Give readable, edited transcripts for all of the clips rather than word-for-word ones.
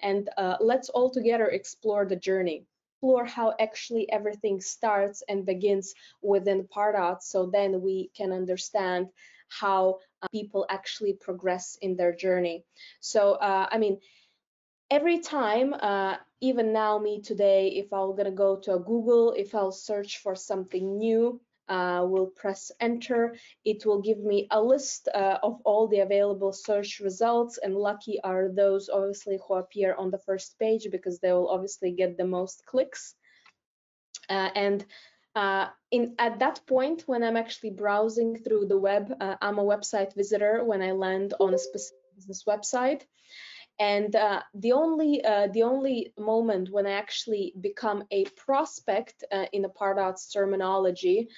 and let's all together explore the journey. Explore how actually everything starts and begins within Pardot, so then we can understand how people actually progress in their journey. So I mean, every time, even now, me today, if I'm gonna go to a Google, if I'll search for something new, we'll press enter, it will give me a list of all the available search results, and lucky are those obviously who appear on the first page, because they will obviously get the most clicks. At that point, when I'm actually browsing through the web, I'm a website visitor when I land on a specific business website. And the only moment when I actually become a prospect in a Pardot's terminology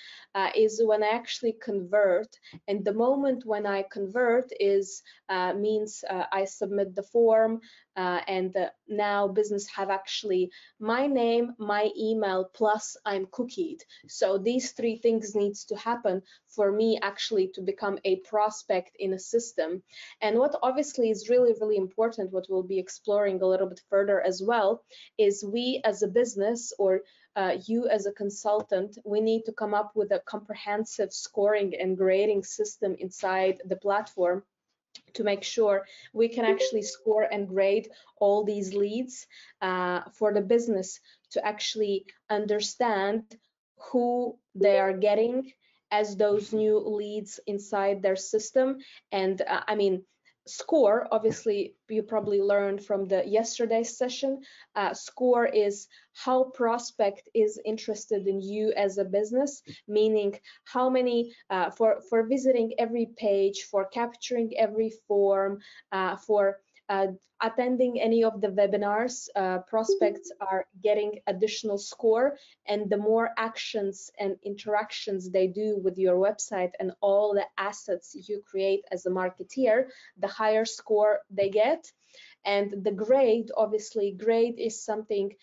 is when I actually convert. And the moment when I convert is means I submit the form, and now business have actually my name, my email, plus I'm cookied. So these three things needs to happen for me actually to become a prospect in a system. And what obviously is really, really important, what we'll be exploring a little bit further as well, is we as a business, or you as a consultant, we need to come up with a comprehensive scoring and grading system inside the platform to make sure we can actually score and grade all these leads for the business to actually understand who they are getting as those new leads inside their system. And I mean, score, obviously you probably learned from the yesterday's session, score is how prospect is interested in you as a business, meaning how many for visiting every page, for capturing every form, for attending any of the webinars, prospects are getting additional score. And the more actions and interactions they do with your website and all the assets you create as a marketeer, the higher score they get. And the grade, obviously, grade is something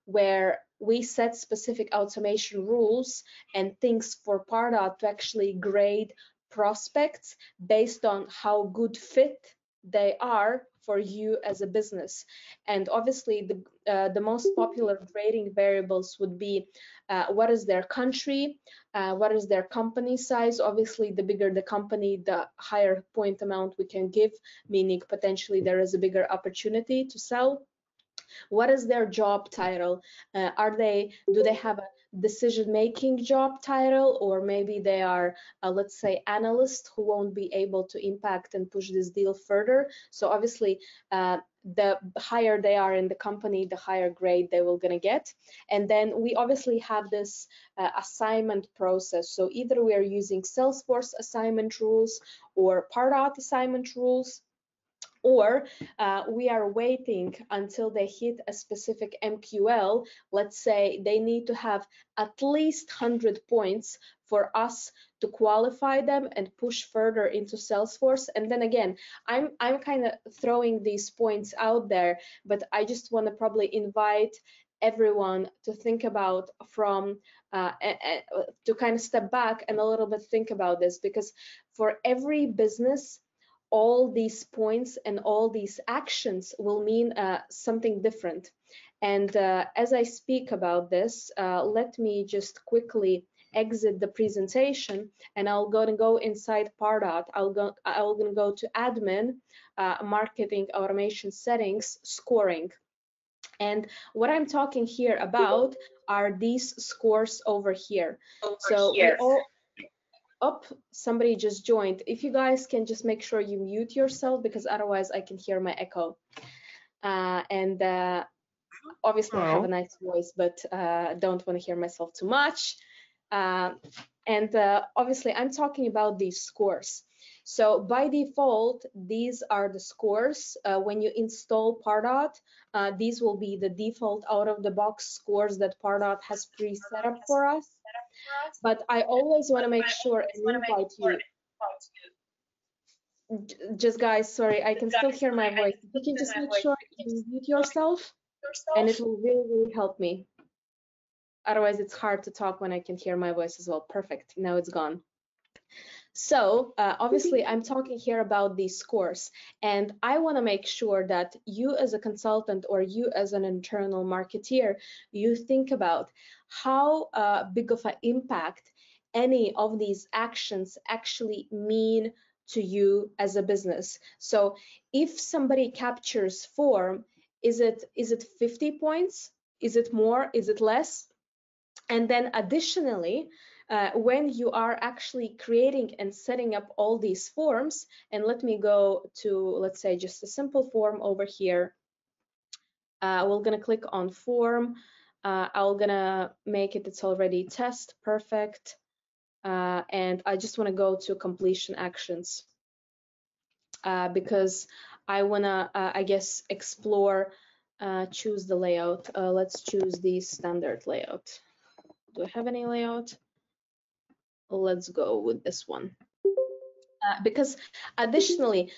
where we set specific automation rules and things for Pardot to actually grade prospects based on how good fit they are for you as a business. And obviously the most popular grading variables would be what is their country, what is their company size. Obviously the bigger the company, the higher point amount we can give, meaning potentially there is a bigger opportunity to sell. What is their job title? Do they have a decision-making job title, or maybe they are, let's say, analyst who won't be able to impact and push this deal further? So obviously, the higher they are in the company, the higher grade they will gonna get. And then we obviously have this assignment process. So either we are using Salesforce assignment rules or Pardot assignment rules, or we are waiting until they hit a specific MQL. Let's say they need to have at least 100 points for us to qualify them and push further into Salesforce. And then again, I'm kind of throwing these points out there, but I just want to probably invite everyone to think about from to kind of step back and a little bit think about this, because for every business, all these points and all these actions will mean something different. And as I speak about this, let me just quickly exit the presentation, and I'll go inside Pardot. I'll go to admin, marketing automation settings, scoring. And what I'm talking here about are these scores over here. So we all, somebody just joined. If you guys can just make sure you mute yourself, because otherwise I can hear my echo. Obviously I have a nice voice, but don't want to hear myself too much. Obviously I'm talking about these scores. So by default, these are the scores. When you install Pardot, these will be the default out-of-the-box scores that Pardot has pre-set up for us. But I always want to make sure and invite you. Just guys, sorry, I can still hear my voice. You can just make sure you mute yourself, and it will really, really help me. Otherwise, it's hard to talk when I can hear my voice as well. Perfect. Now it's gone. So obviously, I'm talking here about these scores, and I want to make sure that you as a consultant or you as an internal marketeer, you think about how big of an impact any of these actions actually mean to you as a business. So if somebody captures form, is it 50 points? Is it more? Is it less? And then additionally, when you are actually creating and setting up all these forms, and let me go to, let's say, just a simple form over here. We're gonna click on form. I'm gonna make it, it's already test, perfect. And I just wanna go to completion actions because I wanna, I guess, explore, choose the layout. Let's choose the standard layout. Do I have any layout? Let's go with this one. Because additionally,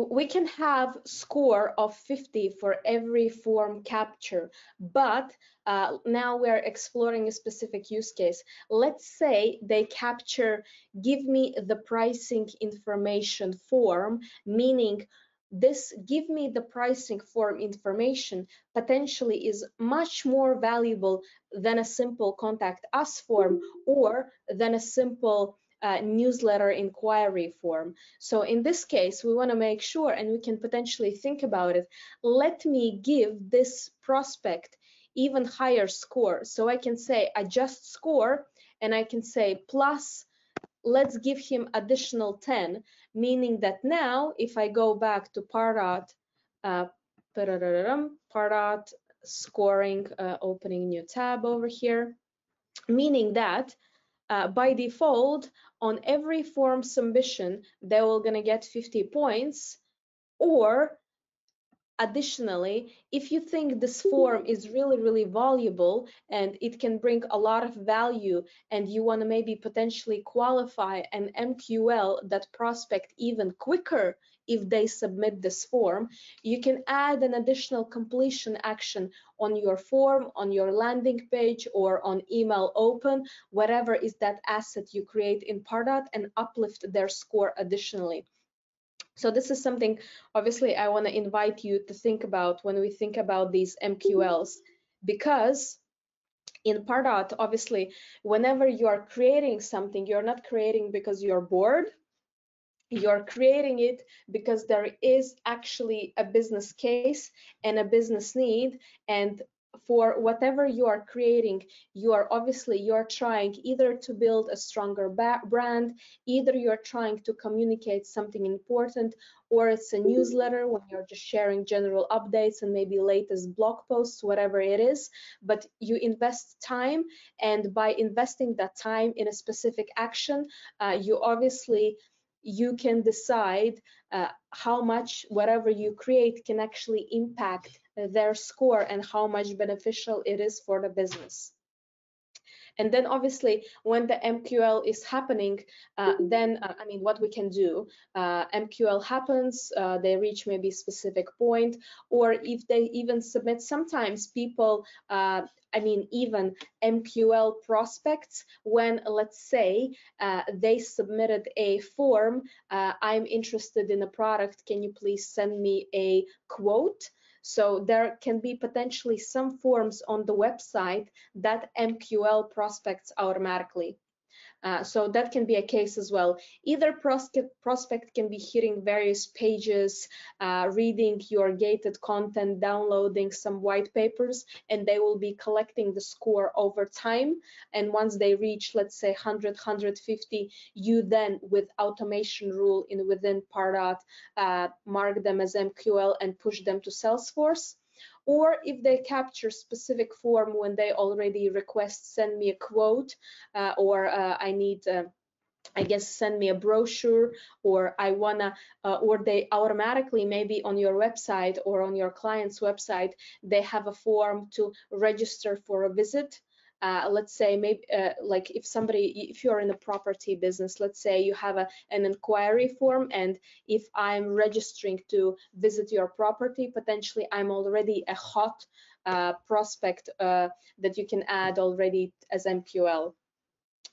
we can have score of 50 for every form capture, but now we're exploring a specific use case. Let's say they capture, give me the pricing information form, meaning this give me the pricing form information potentially is much more valuable than a simple contact us form or than a simple newsletter inquiry form. So in this case, we want to make sure, and we can potentially think about it, let me give this prospect even higher score. So I can say adjust score, and I can say plus, let's give him additional 10, meaning that now if I go back to Pardot, Pardot scoring, opening new tab over here, meaning that by default, on every form submission, they will gonna get 50 points, or additionally, if you think this form is really valuable and it can bring a lot of value and you want to maybe potentially qualify an MQL that prospect even quicker if they submit this form, you can add an additional completion action on your form, on your landing page, or on email open, whatever is that asset you create in Pardot, and uplift their score additionally. So this is something, obviously, I want to invite you to think about when we think about these MQLs, because in Pardot, obviously, whenever you are creating something, you're not creating because you're bored. You're creating it because there is actually a business case and a business need, and for whatever you are creating, you're trying either to build a stronger brand, either you're trying to communicate something important, or it's a newsletter when you're just sharing general updates and maybe latest blog posts, whatever it is. But you invest time, and by investing that time in a specific action, you can decide how much whatever you create can actually impact their score and how much beneficial it is for the business. And then obviously when the MQL is happening, then I mean, what we can do, MQL happens, they reach maybe a specific point, or if they even submit, sometimes people, I mean, even MQL prospects, when let's say they submitted a form, I'm interested in a product, can you please send me a quote? So there can be potentially some forms on the website that MQL prospects automatically. So that can be a case as well. Either prospect can be hitting various pages, reading your gated content, downloading some white papers, and they will be collecting the score over time. And once they reach, let's say 100, 150, you then, with automation rule within Pardot, mark them as MQL and push them to Salesforce. Or if they capture specific form when they already request, send me a quote, or I need, I guess, send me a brochure, or I wanna, or they automatically, maybe on your website or on your client's website, they have a form to register for a visit. Let's say maybe like if you're in a property business, let's say you have an inquiry form, and if I'm registering to visit your property, potentially I'm already a hot prospect that you can add already as MQL.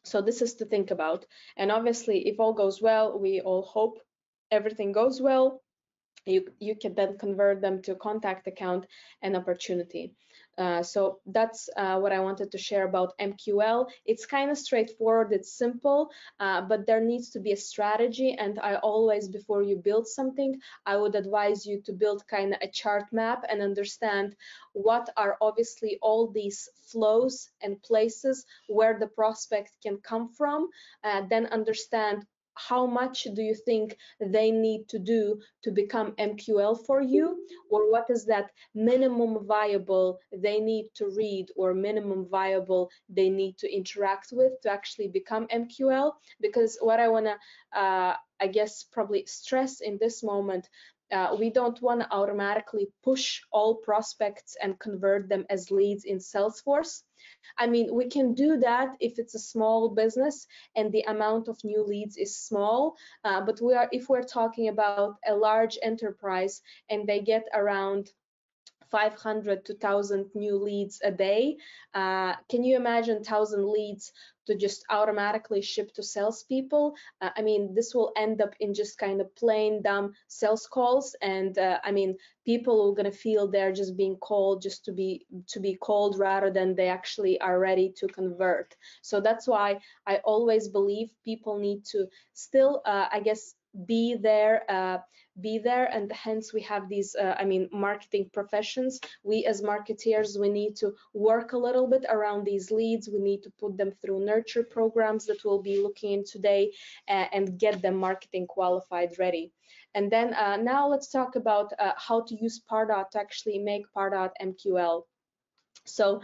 So this is to think about. And obviously, if all goes well, we all hope everything goes well, you can then convert them to a contact account and opportunity. So that's what I wanted to share about MQL. It's kind of straightforward, it's simple, but there needs to be a strategy. And I always, before you build something, I would advise you to build kind of a chart map and understand what are obviously all these flows and places where the prospect can come from, then understand how much do you think they need to do to become MQL for you, or what is that minimum viable they need to read or minimum viable they need to interact with to actually become MQL. Because what I want to I guess probably stress in this moment, we don't want to automatically push all prospects and convert them as leads in Salesforce. I mean, we can do that if it's a small business and the amount of new leads is small, but if we're talking about a large enterprise and they get around 500 to 1,000 new leads a day. Can you imagine 1,000 leads to just automatically ship to salespeople? I mean, this will end up in just kind of plain dumb sales calls, and I mean, people are gonna feel they're just being called just to be called rather than they actually are ready to convert. So that's why I always believe people need to still, I guess, be there and hence we have these I mean, marketing professions. We as marketeers, we need to work a little bit around these leads. We need to put them through nurture programs that we'll be looking in today, and get them marketing qualified ready. And then now let's talk about how to use Pardot to actually make Pardot MQL. So,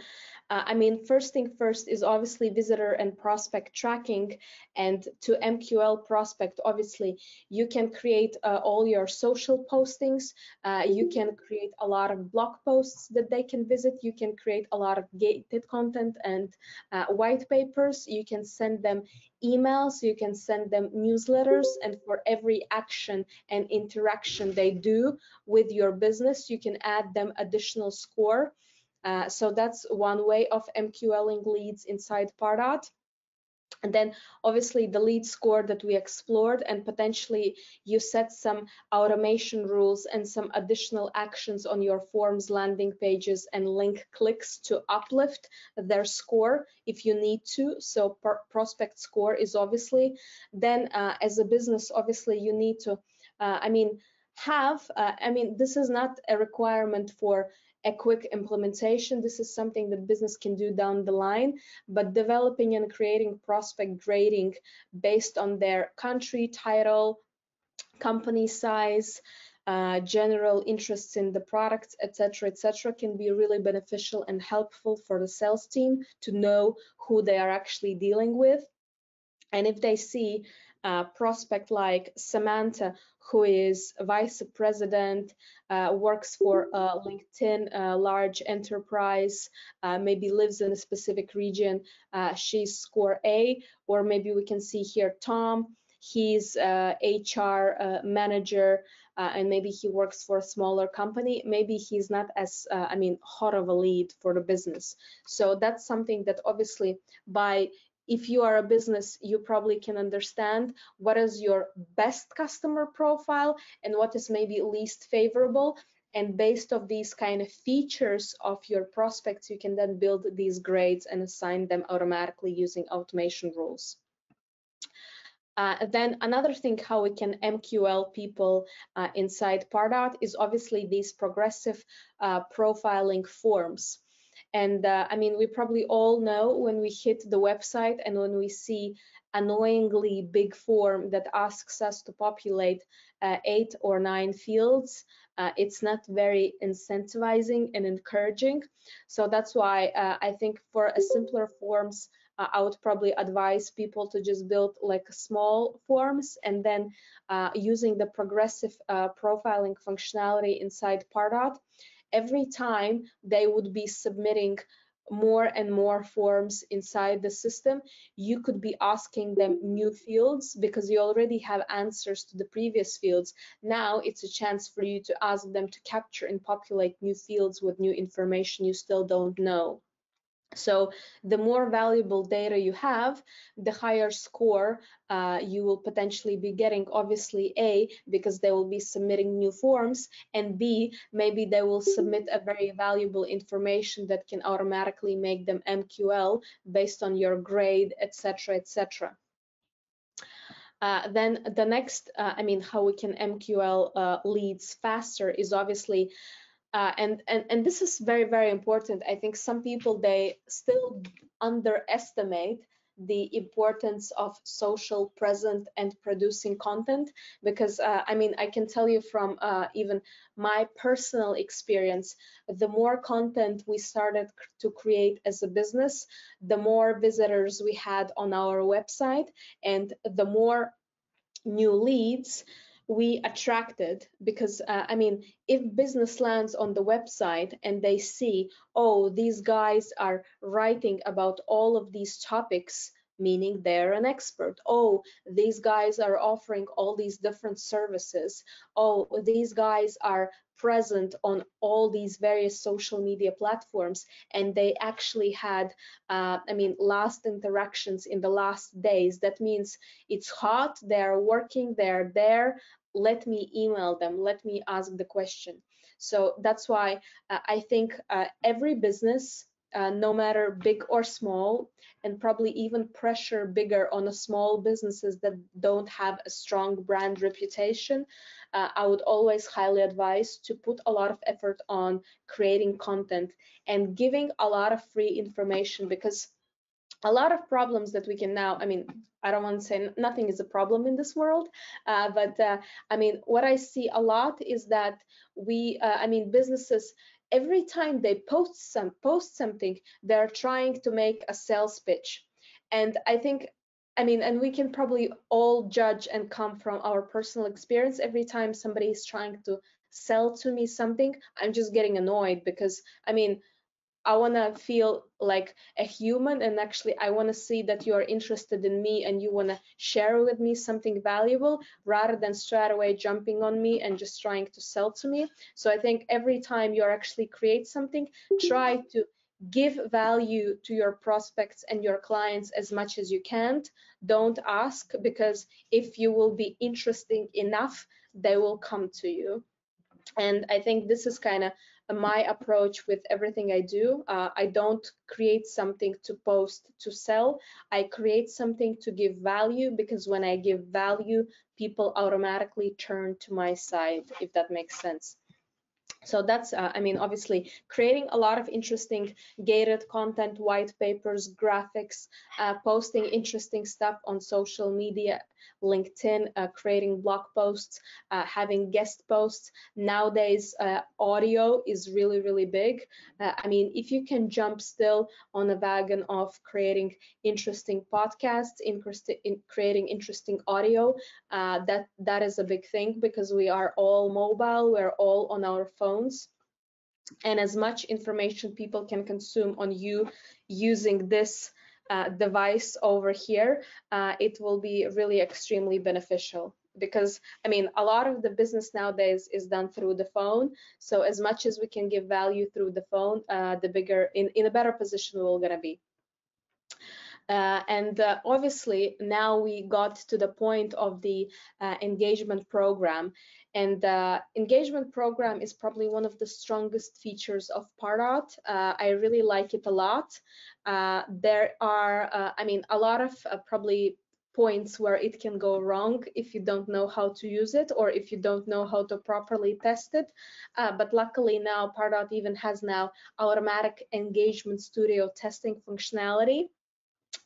I mean, first thing first is obviously visitor and prospect tracking. And to MQL prospect, obviously, you can create all your social postings. You can create a lot of blog posts that they can visit. You can create a lot of gated content and white papers. You can send them emails. You can send them newsletters. And for every action and interaction they do with your business, you can add them additional score. So that's one way of MQLing leads inside Pardot. And then obviously the lead score that we explored, and potentially you set some automation rules and some additional actions on your forms landing pages and link clicks to uplift their score if you need to. So prospect score is obviously, then as a business, obviously you need to, I mean, this is not a requirement for a quick implementation. This is something that business can do down the line, but developing and creating prospect grading based on their country, title, company size, general interests in the products, etc., can be really beneficial and helpful for the sales team to know who they are actually dealing with. And if they see a prospect like Samantha, who is vice president, works for LinkedIn, a large enterprise, maybe lives in a specific region, she's score A. Or maybe we can see here Tom, he's HR manager, and maybe he works for a smaller company. Maybe he's not as, hot of a lead for the business. So that's something that obviously if you are a business, you probably can understand what is your best customer profile and what is maybe least favorable. And based on these kind of features of your prospects, you can then build these grades and assign them automatically using automation rules. Then another thing how we can MQL people inside Pardot is obviously these progressive profiling forms. And we probably all know when we hit the website and when we see annoyingly big form that asks us to populate 8 or 9 fields, it's not very incentivizing and encouraging. So that's why I think for a simpler forms, I would probably advise people to just build like small forms, and then using the progressive profiling functionality inside Pardot, every time they would be submitting more and more forms inside the system, you could be asking them new fields because you already have answers to the previous fields. Now it's a chance for you to ask them to capture and populate new fields with new information you still don't know. So the more valuable data you have, the higher score you will potentially be getting. Obviously, A, because they will be submitting new forms, and B, maybe they will submit a very valuable information that can automatically make them MQL based on your grade, etc., etc. Then the next, I mean, how we can MQL leads faster is obviously, and this is very, very important. I think some people, they still underestimate the importance of social present and producing content, because I mean, I can tell you from even my personal experience, the more content we started to create as a business, the more visitors we had on our website, and the more new leads we attracted. Because I mean, if business lands on the website and they see, oh, these guys are writing about all of these topics, meaning they're an expert. Oh, these guys are offering all these different services. Oh, these guys are present on all these various social media platforms, and they actually had I mean, last interactions in the last days. That means it's hot, they're working, they're there, let me email them, let me ask the question. So that's why I think every business, no matter big or small, and probably even pressure bigger on the small businesses that don't have a strong brand reputation, I would always highly advise to put a lot of effort on creating content and giving a lot of free information. Because a lot of problems that we can now, I mean, I don't want to say nothing is a problem in this world, but I mean, what I see a lot is that I mean, businesses, every time they post something, they're trying to make a sales pitch. And I think, I mean, and we can probably all judge and come from our personal experience. Every time somebody is trying to sell to me something, I'm just getting annoyed, because I mean, I want to feel like a human, and actually I want to see that you are interested in me and you want to share with me something valuable, rather than straight away jumping on me and just trying to sell to me. So I think every time you actually create something, try to give value to your prospects and your clients as much as you can. Don't ask, because if you will be interesting enough, they will come to you. And I think this is kind of my approach with everything I do. I don't create something to post to sell. I create something to give value, because when I give value, people automatically turn to my side, if that makes sense. So that's, I mean, obviously creating a lot of interesting gated content, white papers, graphics, posting interesting stuff on social media, LinkedIn, creating blog posts, having guest posts. Nowadays, audio is really, really big. I mean, if you can jump still on a wagon of creating interesting podcasts, in creating interesting audio, that is a big thing, because we are all mobile, we're all on our phones, and as much information people can consume on you using this device over here, it will be really extremely beneficial. Because I mean, a lot of the business nowadays is done through the phone. So as much as we can give value through the phone, the bigger, in a better position we're gonna be. And obviously now we got to the point of the engagement program, and the engagement program is probably one of the strongest features of Pardot. I really like it a lot. There are, I mean, a lot of probably points where it can go wrong if you don't know how to use it, or if you don't know how to properly test it. But luckily now Pardot even has now automatic engagement studio testing functionality.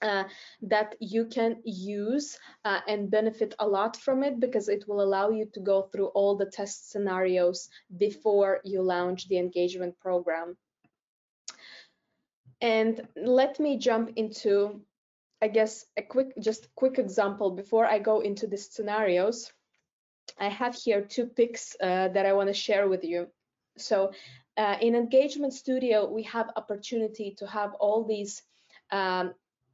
That you can use and benefit a lot from it, because it will allow you to go through all the test scenarios before you launch the engagement program. And let me jump into, I guess, a quick example before I go into the scenarios. I have here two picks that I want to share with you. So in Engagement Studio, we have opportunity to have all these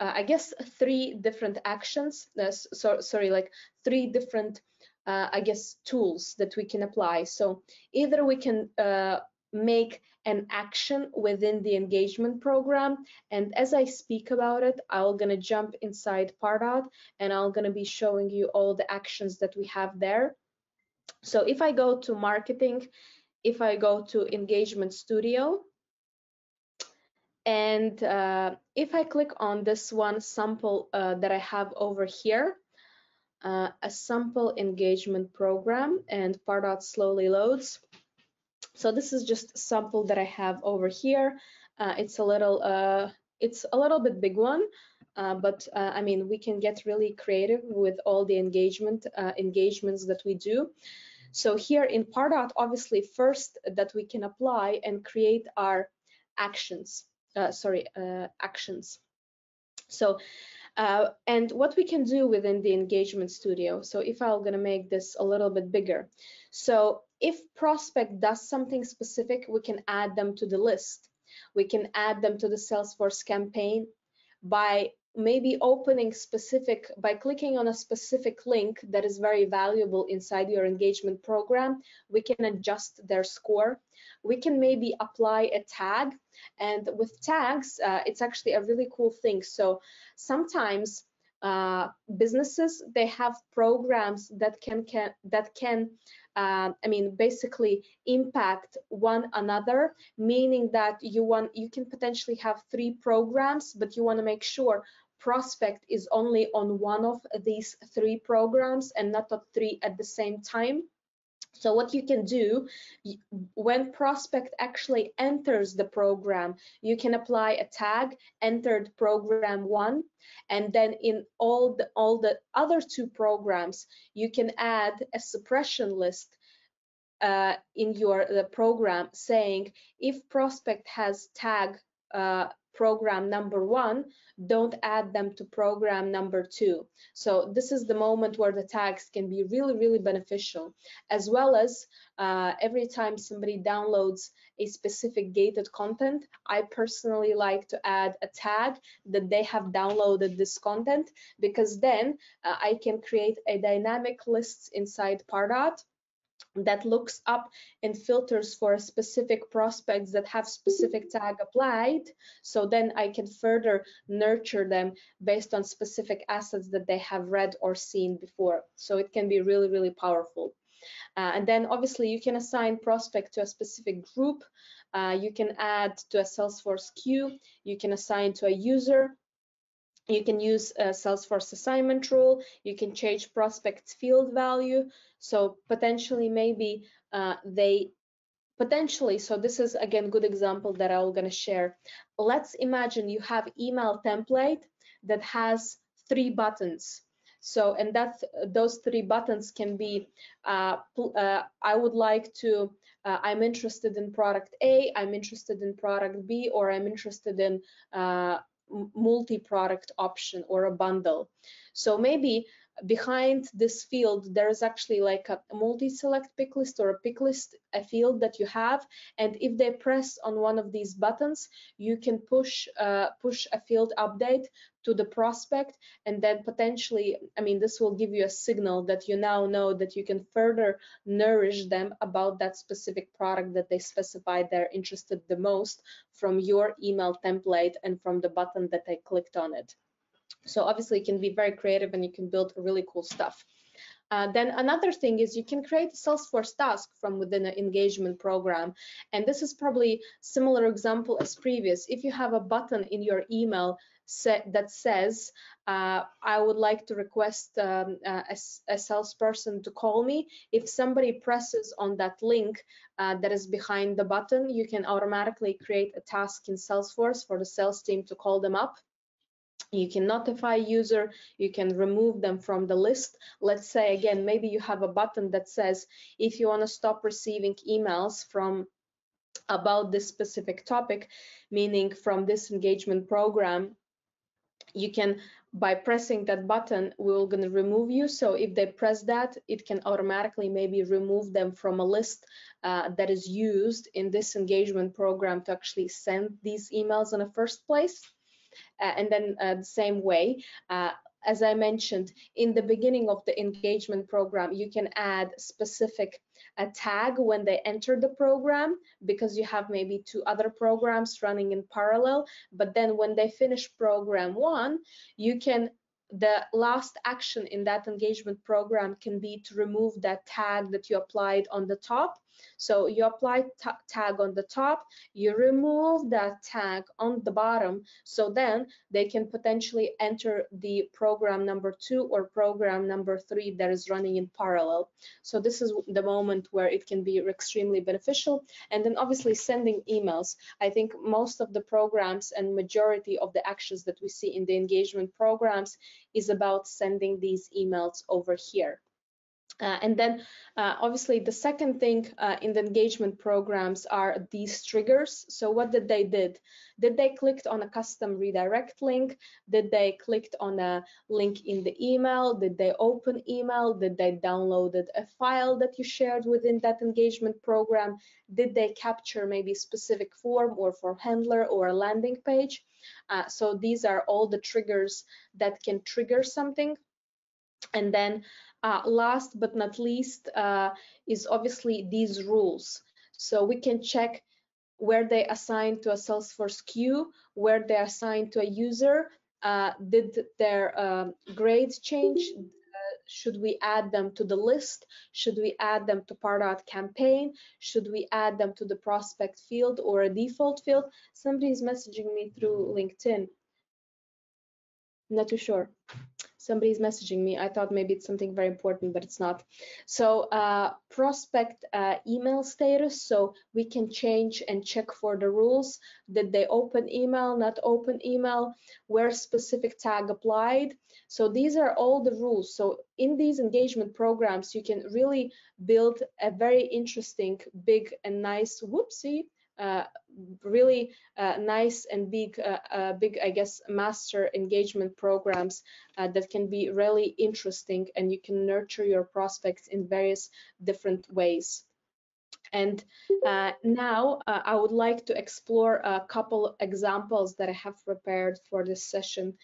I guess three different actions, like three different I guess tools that we can apply. So either we can make an action within the engagement program. And as I speak about it, I'm gonna jump inside Pardot, and I'm gonna be showing you all the actions that we have there. So if I go to marketing, if I go to engagement studio, and if I click on this one sample that I have over here, a sample engagement program, and Pardot slowly loads. So this is just a sample that I have over here. It's a little bit big one, but I mean, we can get really creative with all the engagements that we do. So here in Pardot, obviously, first that we can apply and create our actions. Actions. So, and what we can do within the engagement studio. So if I'm gonna make this a little bit bigger. So if prospect does something specific, we can add them to the list. We can add them to the Salesforce campaign by maybe by clicking on a specific link that is very valuable inside your engagement program. We can adjust their score. We can maybe apply a tag, and with tags, it's actually a really cool thing. So sometimes businesses, they have programs that can I mean, basically impact one another, meaning that you can potentially have 3 programs, but you want to make sure prospect is only on one of these 3 programs and not on 3 at the same time. So what you can do, when prospect actually enters the program, you can apply a tag, entered program 1, and then in all the other 2 programs, you can add a suppression list in the program saying, if prospect has tag program number 1, don't add them to program number 2. So this is the moment where the tags can be really, really beneficial, as well as every time somebody downloads a specific gated content, I personally like to add a tag that they have downloaded this content, because then I can create a dynamic list inside Pardot that looks up and filters for specific prospects that have specific tag applied. So then I can further nurture them based on specific assets that they have read or seen before. So it can be really, really powerful. And then obviously you can assign prospect to a specific group. You can add to a Salesforce queue. You can assign to a user. You can use a Salesforce assignment rule. You can change prospect's field value. So potentially, maybe so this is again good example that I'm going to share. Let's imagine you have email template that has 3 buttons. So, and those 3 buttons can be I would like to I'm interested in product A, I'm interested in product B, or I'm interested in multi-product option or a bundle. So maybe behind this field there is actually like a multi-select pick list or a pick list, a field that you have, and if they press on one of these buttons, you can push a field update to the prospect, and then potentially, I mean, this will give you a signal that you now know that you can further nourish them about that specific product that they specified they're interested the most from your email template and from the button that they clicked on it. So obviously you can be very creative and you can build really cool stuff. Then another thing is you can create a Salesforce task from within an engagement program. And this is probably similar example as previous. If you have a button in your email that says, I would like to request a salesperson to call me. If somebody presses on that link that is behind the button, you can automatically create a task in Salesforce for the sales team to call them up. You can notify user, you can remove them from the list. Let's say again, maybe you have a button that says, if you want to stop receiving emails from about this specific topic, meaning from this engagement program, you can, by pressing that button, we're going to remove you. So if they press that, it can automatically maybe remove them from a list that is used in this engagement program to actually send these emails in the first place. And then the same way, as I mentioned, in the beginning of the engagement program, you can add specific a tag when they enter the program, because you have maybe 2 other programs running in parallel. But then when they finish program 1, you can, the last action in that engagement program can be to remove that tag that you applied on the top. So you apply tag on the top, you remove that tag on the bottom, so then they can potentially enter the program number 2 or program number 3 that is running in parallel. So this is the moment where it can be extremely beneficial. And then obviously sending emails. I think most of the programs and majority of the actions that we see in the engagement programs is about sending these emails over here. And then obviously the second thing in the engagement programs are these triggers. So what did they did? Did they clicked on a custom redirect link? Did they clicked on a link in the email? Did they open email? Did they downloaded a file that you shared within that engagement program? Did they capture maybe specific form or form handler or a landing page? So these are all the triggers that can trigger something. And then last but not least is obviously these rules. So we can check where they assign to a Salesforce queue, where they assign to a user, did their grades change, should we add them to the list, should we add them to Pardot campaign, should we add them to the prospect field or a default field. Somebody is messaging me through LinkedIn. I'm not too sure. Somebody's messaging me. I thought maybe it's something very important, but it's not. So prospect email status, so we can change and check for the rules. Did they open email, not open email, where specific tag applied? So these are all the rules. So in these engagement programs, you can really build a very interesting, big and nice, whoopsie, really nice and big, I guess, master engagement programs that can be really interesting, and you can nurture your prospects in various different ways. And now I would like to explore a couple examples that I have prepared for this session.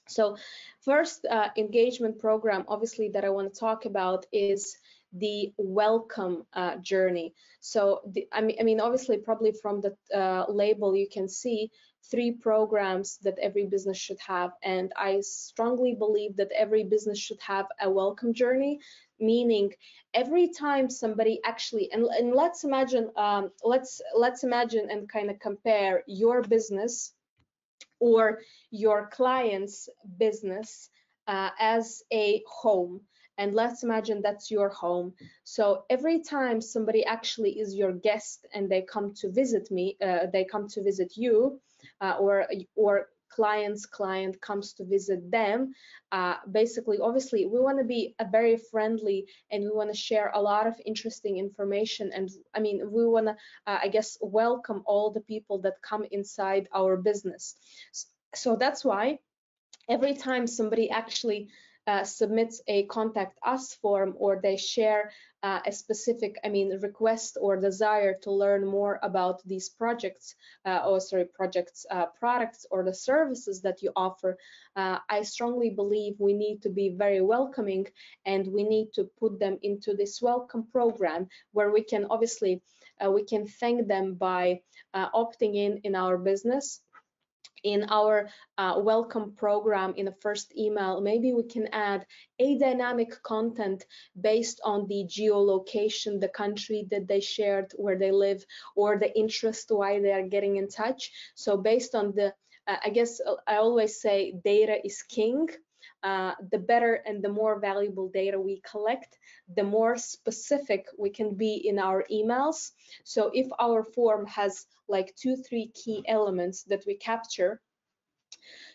So first engagement program, obviously, that I want to talk about is the welcome journey. So I mean, obviously, probably from the label, you can see 3 programs that every business should have. And I strongly believe that every business should have a welcome journey, meaning every time somebody actually, and let's imagine, let's imagine and kind of compare your business or your client's business as a home. And let's imagine that's your home. So every time somebody actually is your guest and they come to visit me, they come to visit you, or client's client comes to visit them, basically, obviously, we want to be very friendly, and we want to share a lot of interesting information. And I mean, we want to, I guess, welcome all the people that come inside our business. So that's why every time somebody actually submits a contact us form, or they share a specific, I mean, request or desire to learn more about these projects, products or the services that you offer, I strongly believe we need to be very welcoming, and we need to put them into this welcome program, where we can obviously we can thank them by opting in our business. In our welcome program, in the first email, maybe we can add a dynamic content based on the geolocation, the country that they shared, where they live, or the interest, why they are getting in touch. So based on the, I guess I always say data is king. The better and the more valuable data we collect, the more specific we can be in our emails. So if our form has like 2-3 key elements that we capture,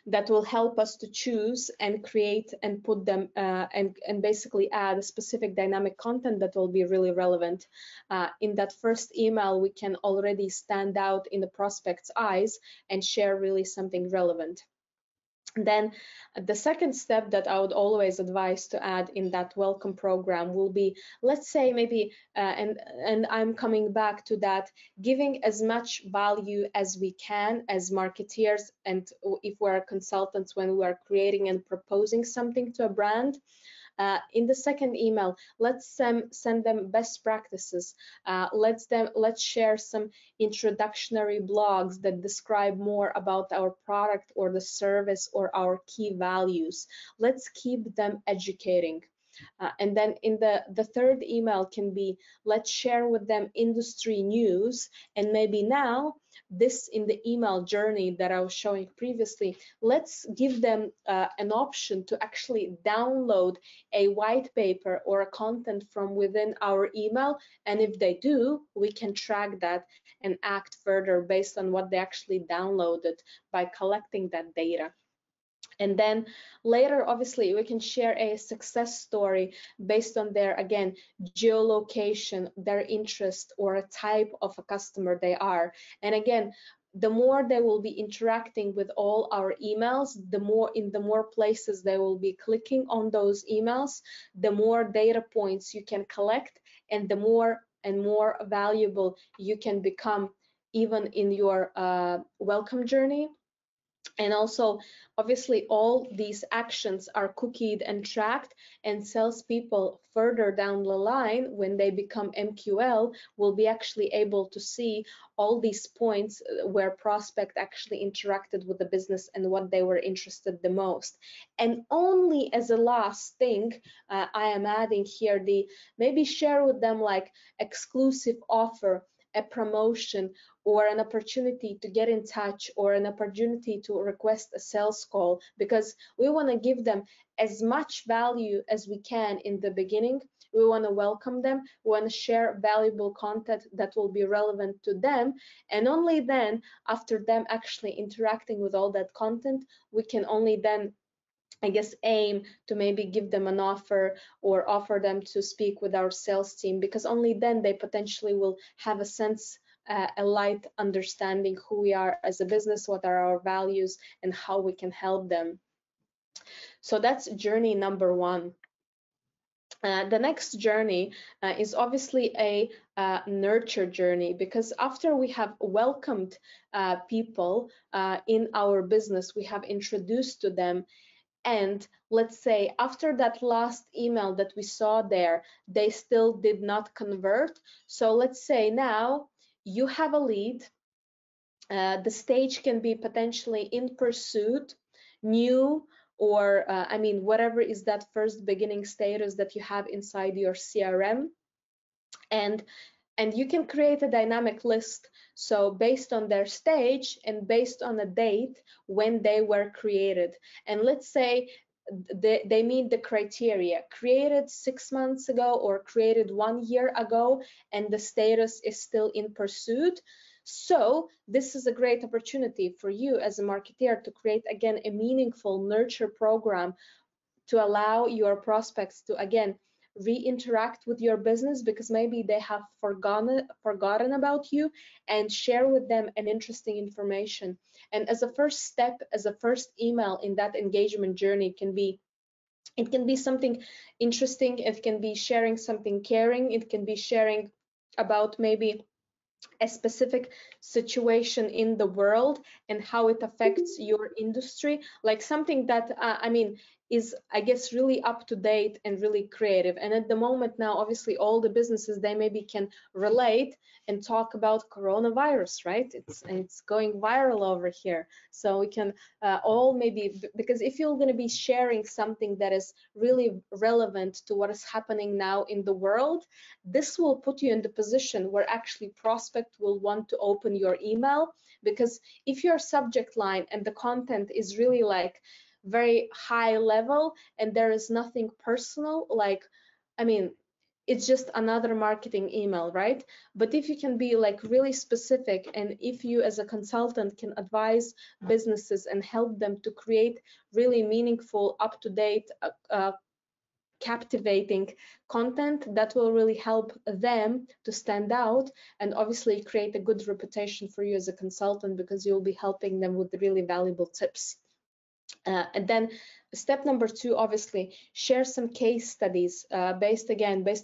that will help us to choose and create and put them and basically add a specific dynamic content that will be really relevant. In that first email, we can already stand out in the prospect's eyes and share really something relevant. Then the second step that I would always advise to add in that welcome program will be, let's say maybe, and I'm coming back to that, giving as much value as we can as marketeers, and if we're consultants, when we are creating and proposing something to a brand. In the second email, let's send them best practices. Let's share some introductory blogs that describe more about our product or the service or our key values. Let's keep them educating. And then in the third email can be, let's share with them industry news, and maybe now this in the email journey that I was showing previously, let's give them an option to actually download a white paper or a content from within our email, and if they do, we can track that and act further based on what they actually downloaded by collecting that data. And then later, obviously, we can share a success story based on their, again, geolocation, their interest, or a type of a customer they are. And again, the more they will be interacting with all our emails, the more places they will be clicking on those emails, the more data points you can collect, and the more and more valuable you can become even in your welcome journey. And also, obviously, all these actions are cookied and tracked, and salespeople further down the line, when they become MQL, will be actually able to see all these points where prospect actually interacted with the business and what they were interested the most. And only as a last thing, I am adding here the, maybe share with them like exclusive offer, a promotion, or an opportunity to get in touch, or an opportunity to request a sales call, because we want to give them as much value as we can in the beginning. We want to welcome them, we want to share valuable content that will be relevant to them, and only then, after them actually interacting with all that content, we can only then, I guess, aim to maybe give them an offer or offer them to speak with our sales team, because only then they potentially will have a sense, a light understanding who we are as a business, what are our values, and how we can help them. So that's journey number one. The next journey is obviously a nurture journey, because after we have welcomed people in our business, we have introduced to them, and let's say after that last email that we saw there, they still did not convert. So let's say now you have a lead. The stage can be potentially in pursuit, new, or I mean, whatever is that first beginning status that you have inside your CRM. And you can create a dynamic list, so based on their stage and based on a date when they were created. And let's say they meet the criteria, created 6 months ago or created 1 year ago, and the status is still in pursuit. So this is a great opportunity for you as a marketer to create, again, a meaningful nurture program to allow your prospects to, again, re-interact with your business, because maybe they have forgotten about you, and share with them an interesting information. And as a first step, as a first email in that engagement journey, it can be something interesting, it can be sharing something caring, it can be sharing about maybe a specific situation in the world and how it affects your industry, like something that I mean is, I guess, really up to date and really creative. And at the moment now, obviously all the businesses, they maybe can relate and talk about coronavirus, right? It's going viral over here, so we can all maybe, because if you're going to be sharing something that is really relevant to what is happening now in the world, this will put you in the position where actually prospect will want to open your email. Because if your subject line and the content is really like very high level and there is nothing personal, like, I mean, it's just another marketing email, right? But if you can be like really specific, and if you as a consultant can advise businesses and help them to create really meaningful, up-to-date, captivating content, that will really help them to stand out, and obviously create a good reputation for you as a consultant, because you'll be helping them with really valuable tips. And then step number 2, obviously, share some case studies based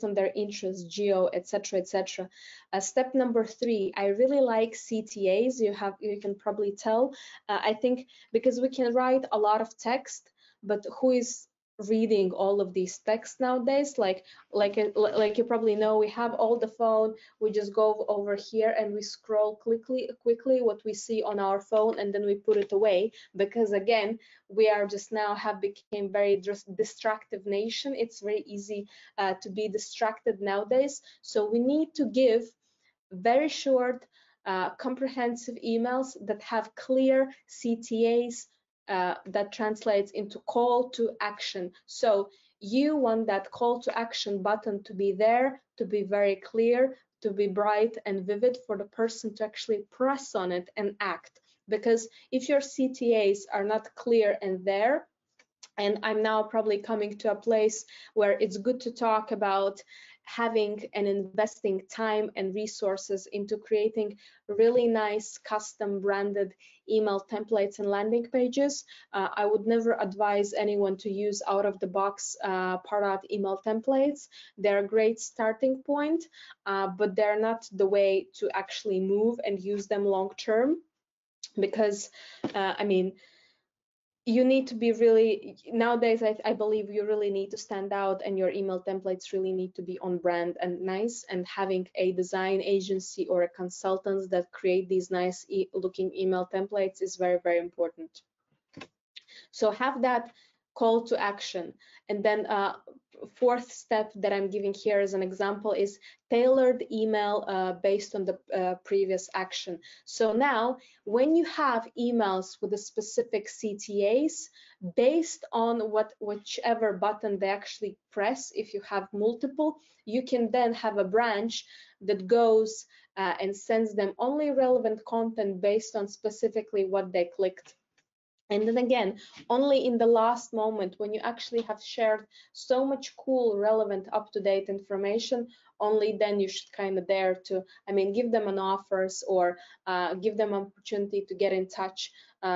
on their interests, geo, etc., etc. Step number 3, I really like CTAs. You can probably tell. I think because we can write a lot of text, but who is reading all of these texts nowadays? Like you probably know, we have all the phone. We just go over here and we scroll quickly what we see on our phone, and then we put it away, because again, we are just now have become very distractive nation. It's very easy to be distracted nowadays. So we need to give very short, comprehensive emails that have clear CTAs that translates into call to action. So you want that call to action button to be there, to be very clear, to be bright and vivid for the person to actually press on it and act. Because if your CTAs are not clear and there, and I'm now probably coming to a place where it's good to talk about having and investing time and resources into creating really nice custom branded email templates and landing pages. I would never advise anyone to use out of the box Pardot email templates. They're a great starting point, but they're not the way to actually move and use them long term, because I mean, you need to be really, nowadays I believe you really need to stand out, and your email templates really need to be on brand and nice, and having a design agency or a consultant that create these nice looking email templates is very, very important. So have that call to action. And then fourth step that I'm giving here as an example is tailored email based on the previous action. So now when you have emails with a specific CTAs based on whichever button they actually press, if you have multiple, you can then have a branch that goes and sends them only relevant content based on specifically what they clicked. And then again, only in the last moment, when you actually have shared so much cool, relevant, up-to-date information, only then you should kind of dare to, I mean, give them an offers or give them an opportunity to get in touch,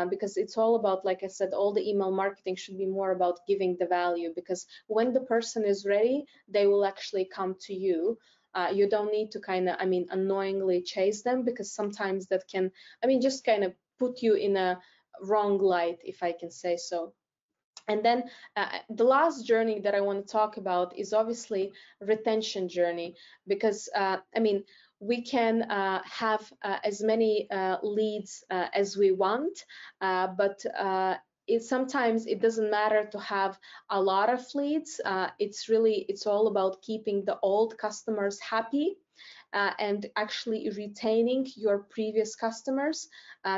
because it's all about, like I said, all the email marketing should be more about giving the value, because when the person is ready, they will actually come to you. You don't need to kind of, I mean, annoyingly chase them, because sometimes that can, I mean, just kind of put you in a wrong light, if I can say so. And then the last journey that I want to talk about is obviously retention journey, because I mean, we can have as many leads as we want, but sometimes it doesn't matter to have a lot of leads. It's all about keeping the old customers happy. And actually retaining your previous customers,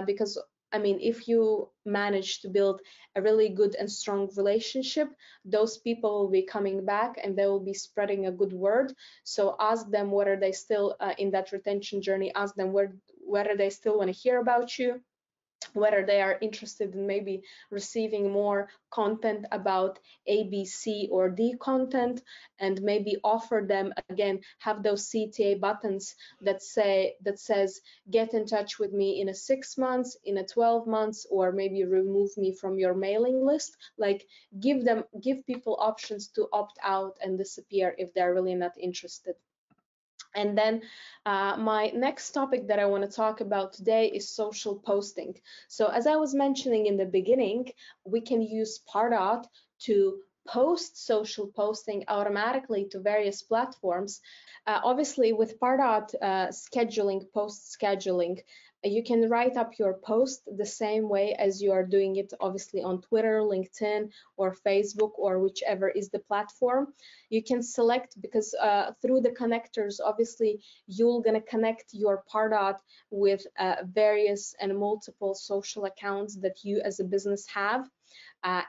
because I mean, if you manage to build a really good and strong relationship, those people will be coming back and they will be spreading a good word. So ask them whether they still in that retention journey, ask them whether they still want to hear about you, whether they are interested in maybe receiving more content about A, B, C, or D content, and maybe offer them, again, have those CTA buttons that says get in touch with me in a 6 months, in a 12 months, or maybe remove me from your mailing list. Like give people options to opt out and disappear if they're really not interested. And then my next topic that I want to talk about today is social posting. So as I was mentioning in the beginning, we can use Pardot to post social posting automatically to various platforms. Obviously, with Pardot scheduling, post scheduling, you can write up your post the same way as you are doing it, obviously, on Twitter, LinkedIn, or Facebook, or whichever is the platform. You can select, because through the connectors, obviously, you're going to connect your Pardot with various and multiple social accounts that you as a business have.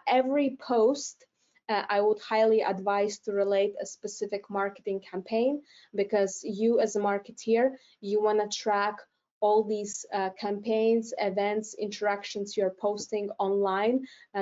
Every post, I would highly advise to relate a specific marketing campaign, because you as a marketeer, you want to track all these campaigns, events, interactions you're posting online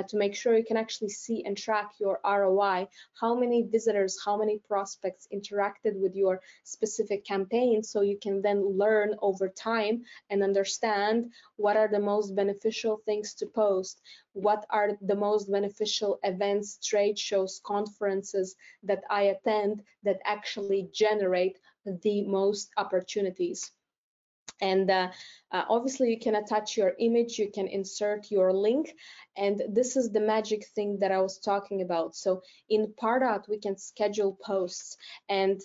to make sure you can actually see and track your ROI, how many visitors, how many prospects interacted with your specific campaign, so you can then learn over time and understand what are the most beneficial things to post, what are the most beneficial events, trade shows, conferences that I attend that actually generate the most opportunities. And obviously you can attach your image, you can insert your link, and this is the magic thing that I was talking about. So in Pardot we can schedule posts, and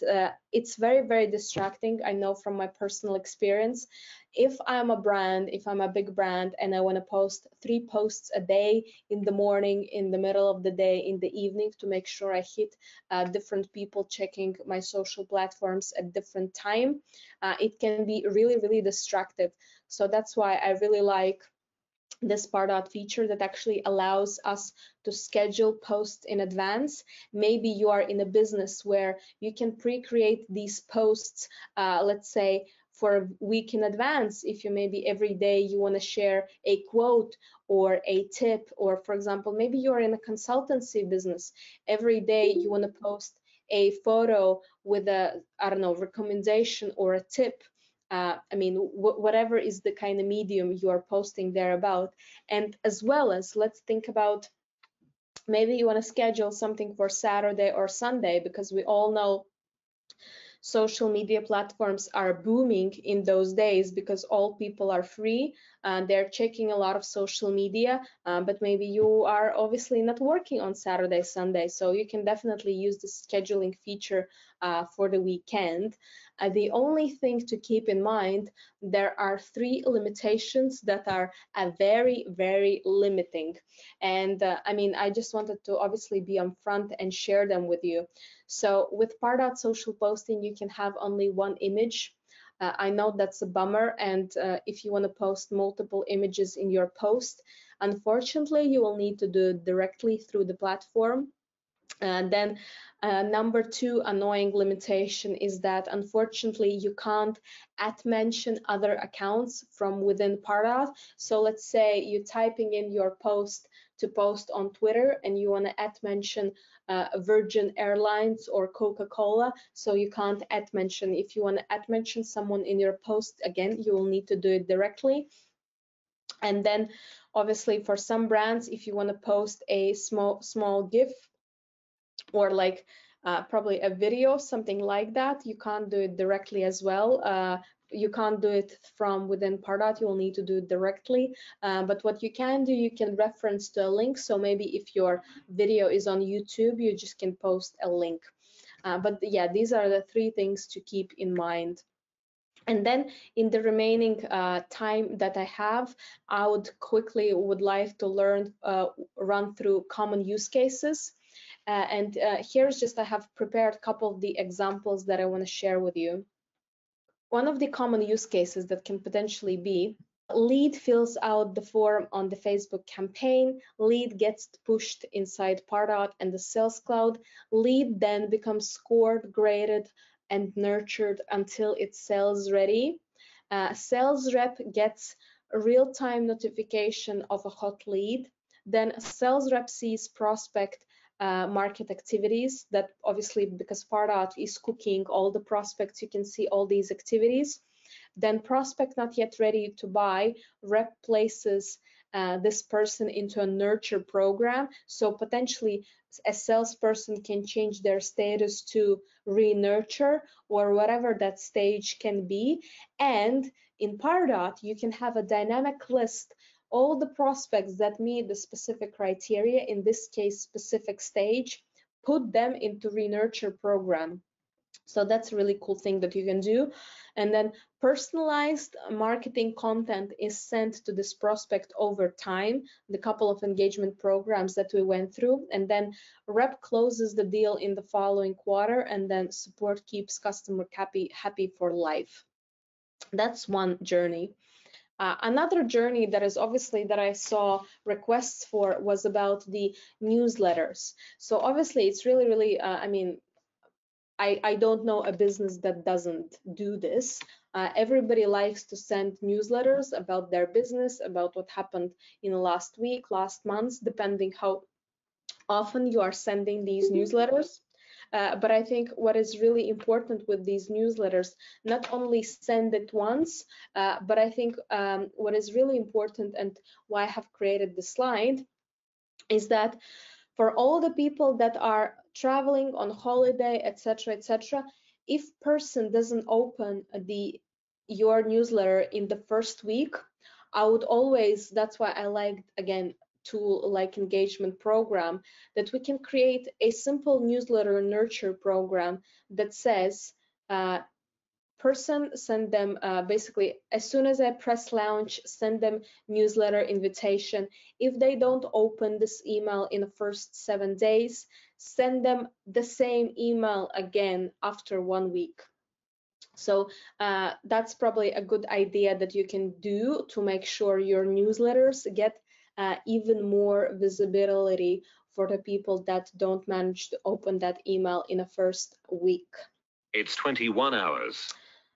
it's very, very distracting. I know from my personal experience. If I'm a brand, if I'm a big brand and I want to post 3 posts a day, in the morning, in the middle of the day, in the evening, to make sure I hit different people checking my social platforms at different time, it can be really, really distractive. So that's why I really like this Pardot feature that actually allows us to schedule posts in advance. Maybe you are in a business where you can pre-create these posts, let's say for a week in advance. If you maybe every day you want to share a quote or a tip, or for example, maybe you're in a consultancy business, every day you want to post a photo with a, I don't know, recommendation or a tip. I mean, whatever is the kind of medium you are posting there about. And as well as, let's think about, maybe you want to schedule something for Saturday or Sunday, because we all know social media platforms are booming in those days because all people are free and they're checking a lot of social media, but maybe you are obviously not working on Saturday, Sunday, so you can definitely use the scheduling feature for the weekend. The only thing to keep in mind, there are 3 limitations that are very, very limiting, and I mean, I just wanted to obviously be upfront and share them with you. So with Pardot social posting, you can have only 1 image. I know that's a bummer, and if you want to post multiple images in your post, unfortunately, you will need to do it directly through the platform. And then number 2 annoying limitation is that unfortunately you can't @mention other accounts from within Pardot. So let's say you're typing in your post to post on Twitter and you want to @mention Virgin Airlines or Coca-Cola, so you can't @mention. If you want to @mention someone in your post, again, you will need to do it directly. And then obviously for some brands, if you want to post a small GIF or like probably a video, something like that, you can't do it directly as well. You can't do it from within Pardot, you will need to do it directly. But what you can do, you can reference to a link. So maybe if your video is on YouTube, you just can post a link. But yeah, these are the 3 things to keep in mind. And then in the remaining time that I have, I would like to run through common use cases. And here's just, I have prepared a couple of the examples that I want to share with you. One of the common use cases that can potentially be, lead fills out the form on the Facebook campaign, lead gets pushed inside Pardot and the Sales Cloud, lead then becomes scored, graded, and nurtured until it's sales ready. Sales rep gets a real-time notification of a hot lead. Then a sales rep sees prospect market activities, that obviously because Pardot is cooking all the prospects, you can see all these activities. Then prospect not yet ready to buy, rep places this person into a nurture program. So potentially a salesperson can change their status to re-nurture or whatever that stage can be. And in Pardot, you can have a dynamic list, all the prospects that meet the specific criteria, in this case, specific stage, put them into re-nurture program. So that's a really cool thing that you can do. And then personalized marketing content is sent to this prospect over time, the couple of engagement programs that we went through. And then rep closes the deal in the following quarter, and then support keeps customer happy for life. That's one journey. Another journey that is obviously that I saw requests for was about the newsletters. So obviously it's really, I mean, I don't know a business that doesn't do this. Everybody likes to send newsletters about their business, about what happened in the last week, last month, depending how often you are sending these newsletters. But I think what is really important with these newsletters, not only send it once, but I think what is really important and why I have created this slide is that for all the people that are traveling on holiday, etc., if person doesn't open your newsletter in the first week, I would always, that's why I liked, again, tool like engagement program, that we can create a simple newsletter nurture program that says person, send them basically as soon as I press launch, send them newsletter invitation. If they don't open this email in the first 7 days, send them the same email again after 1 week. So that's probably a good idea that you can do to make sure your newsletters get even more visibility for the people that don't manage to open that email in the first week. It's 21 hours.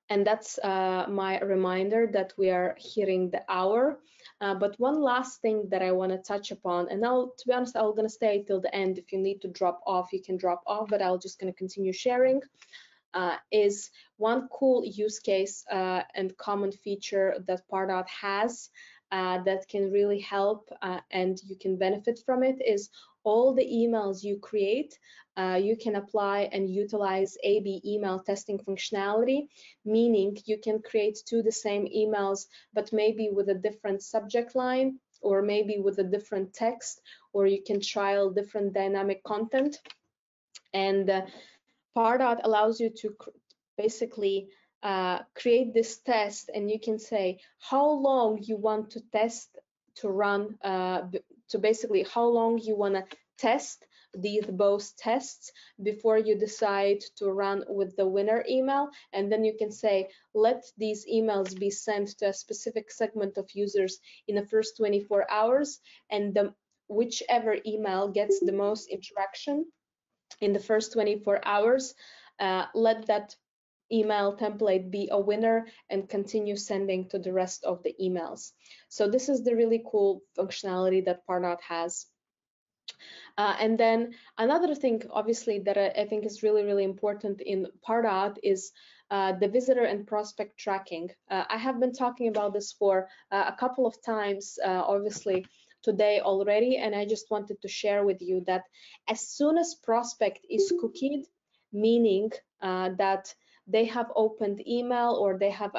And that's my reminder that we are hitting the hour. But one last thing that I want to touch upon, and to be honest, I'm going to stay till the end. If you need to drop off, you can drop off, but I'm just going to continue sharing. Is one cool use case and common feature that Pardot has that can really help and you can benefit from it is all the emails you create, you can apply and utilize A/B email testing functionality, meaning you can create the same emails, but maybe with a different subject line, or maybe with a different text, or you can trial different dynamic content. And Pardot allows you to basically create this test, and you can say how long you want to test to run, to basically how long you want to test both tests before you decide to run with the winner email. And then you can say, let these emails be sent to a specific segment of users in the first 24 hours, and whichever email gets the most interaction in the first 24 hours, let that email template be a winner and continue sending to the rest of the emails. So this is the really cool functionality that Pardot has. And then another thing, obviously, that I think is really, really important in Pardot is the visitor and prospect tracking. I have been talking about this for a couple of times, obviously, today already, and I just wanted to share with you that as soon as prospect is cookied, meaning that they have opened email, or they have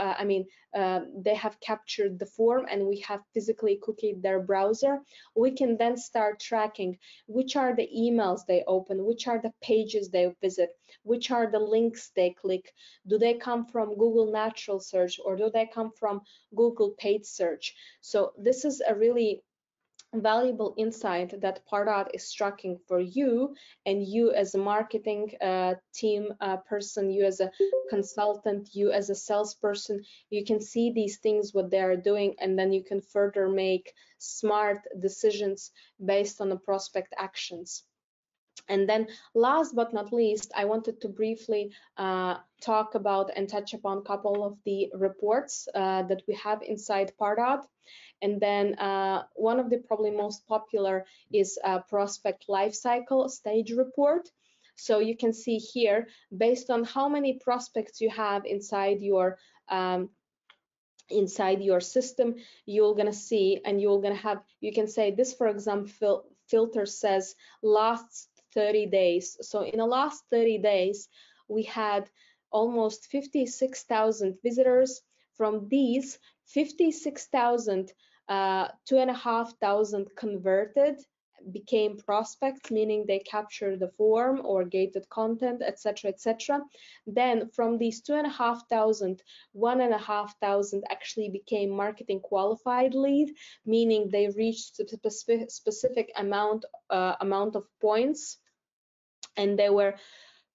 they have captured the form and we have physically cookied their browser, we can then start tracking which are the emails they open, which are the pages they visit, which are the links they click. Do they come from Google natural search, or do they come from Google paid search? So this is a really valuable insight that Pardot is tracking for you, and you as a marketing team person, you as a consultant, you as a salesperson, you can see these things, what they are doing, and then you can further make smart decisions based on the prospect actions. And then last but not least, I wanted to briefly talk about and touch upon a couple of the reports that we have inside Pardot. And then one of the probably most popular is prospect lifecycle stage report. So you can see here, based on how many prospects you have inside your system, you're gonna see, and you can say this, for example, filter says last 30 days. So in the last 30 days, we had almost 56,000 visitors. From these 56,000, 2,500 converted, became prospects, meaning they captured the form or gated content, etc. Then from these 2,500, 1,500 actually became marketing qualified lead, meaning they reached a specific amount of points and they were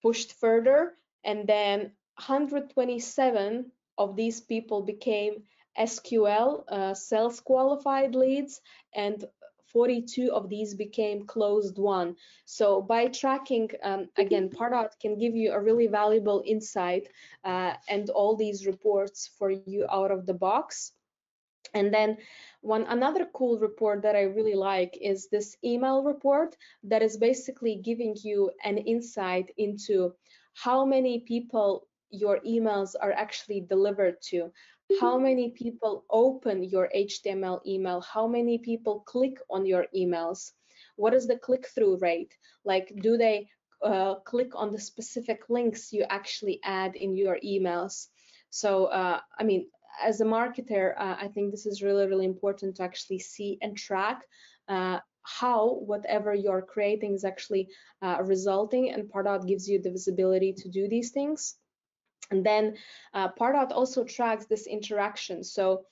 pushed further. And then 127 of these people became SQL sales qualified leads, and 42 of these became closed won. So by tracking, again, Pardot can give you a really valuable insight and all these reports for you out of the box. And then another cool report that I really like is this email report that is basically giving you an insight into how many people your emails are actually delivered to, how many people open your HTML email, how many people click on your emails, what is the click-through rate, like do they click on the specific links you actually add in your emails. So I mean, as a marketer, I think this is really, really important to actually see and track how whatever you're creating is actually resulting, and Pardot gives you the visibility to do these things. And then Pardot also tracks this interaction. So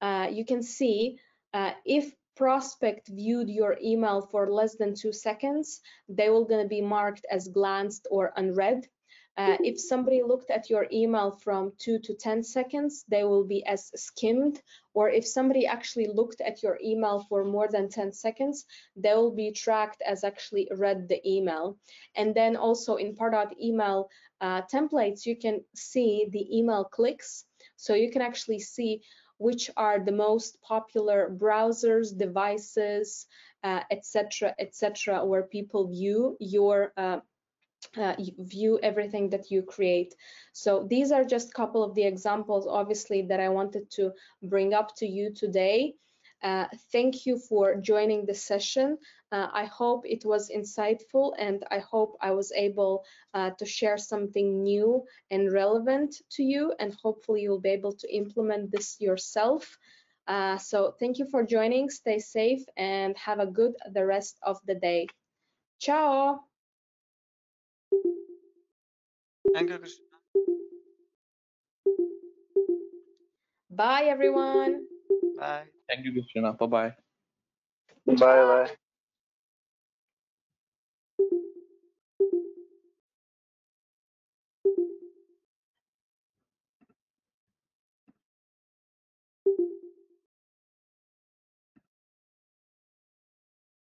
you can see if prospect viewed your email for less than 2 seconds, they will going to be marked as glanced or unread. If somebody looked at your email from 2 to 10 seconds, they will be as skimmed. Or if somebody actually looked at your email for more than 10 seconds, they will be tracked as actually read the email. And then also in Pardot email templates, you can see the email clicks. So you can actually see which are the most popular browsers, devices, etc., where people view your view everything that you create. So these are just a couple of the examples, obviously, that I wanted to bring up to you today. Thank you for joining the session. I hope it was insightful, and I hope I was able to share something new and relevant to you, and hopefully you'll be able to implement this yourself. So thank you for joining. Stay safe and have a good the rest of the day. Ciao. Thank you, Kristina. Bye, everyone. Bye. Thank you, Kristina. Bye-bye. Bye bye.